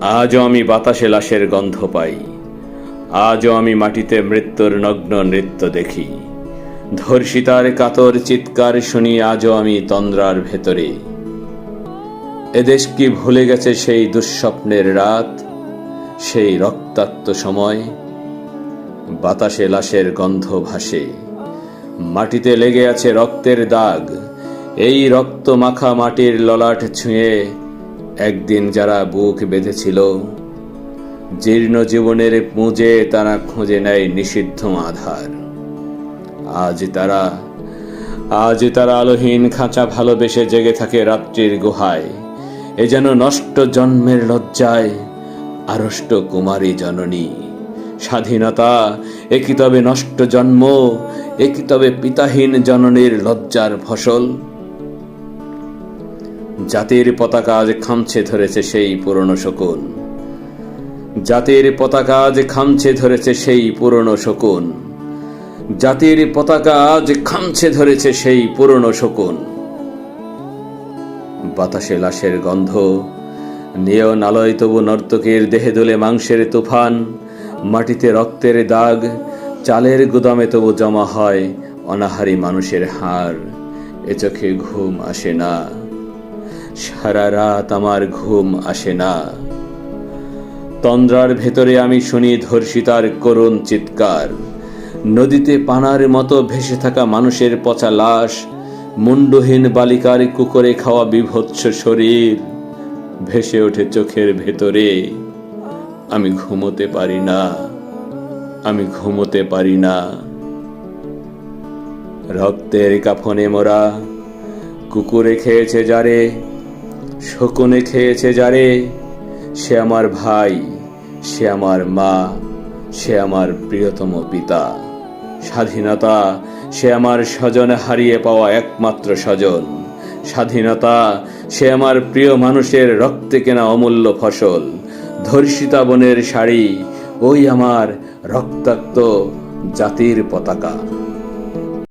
আজও আমি বাতাসে লাশের গন্ধ পাই, আজও আমি মাটিতে মৃত্যুর নগ্ন নৃত্য দেখি। ধর্ষিতার কাতর চিৎকার শুনি আজও আমি তন্দ্রার ভেতরে। এদেশ কি ভুলে গেছে সেই দুঃস্বপ্নের রাত, সেই রক্তাক্ত সময়? বাতাসে লাশের গন্ধ ভাসে, মাটিতে লেগে আছে রক্তের দাগ। এই রক্ত মাখা মাটির ললাট ছুঁয়ে একদিন যারা বুক বেঁধেছিল, জীর্ণ জীবনের পুঁজে তারা খুঁজে নেয় নিষিদ্ধ আধার। আজ তারা আলোহীন খাঁচা ভালোবেসে জেগে থাকে রাত্রির গুহায়। এ যেন নষ্ট জন্মের লজ্জায় আড়ষ্ট কুমারী জননী। স্বাধীনতা একই তবে নষ্ট জন্ম, একই তবে পিতাহীন জননীর লজ্জার ফসল। জাতির পতাকা আজ খামছে ধরেছে সেই পুরনো শকুন, জাতির পতাকা আজ খামছে ধরেছে সেই পুরনো শকুন, জাতির পতাকা আজ খামছে ধরেছে সেই পুরনো শকুন। বাতাসে লাশের গন্ধ, নিয়ন আলোয় তবু নর্তকীর দেহে দোলে মাংসের তুফান। মাটিতে রক্তের দাগ, চালের গুদামে তবু জমা হয় অনাহারী মানুষের হাড়। এ চোখে ঘুম আসে না, সারা রাত আমার ঘুম আসে না। তন্দ্রার ভেতরে আমি শুনি ধর্ষিতার করুণ চিৎকার। নদীতে পানার মতো ভেসে থাকা মানুষের পচা লাশ, মুন্ডহীন বালিকার কুকুরে খাওয়া বিভৎস শরীর ভেসে ওঠে চোখের ভেতরে। আমি ঘুমোতে পারি না, আমি ঘুমোতে পারি না। রক্তের কাফনে মোরা কুকুরে খেয়েছে যারে, শকুনে খেয়েছে যারে, সে আমার ভাই, সে আমার মা, সে আমার প্রিয়তম পিতা। স্বাধীনতা সে আমার স্বজন হারিয়ে পাওয়া একমাত্র স্বজন। স্বাধীনতা সে আমার প্রিয় মানুষের রক্তে কেনা অমূল্য ফসল। ধর্ষিতা বনের শাড়ি, ওই আমার রক্তাক্ত জাতির পতাকা।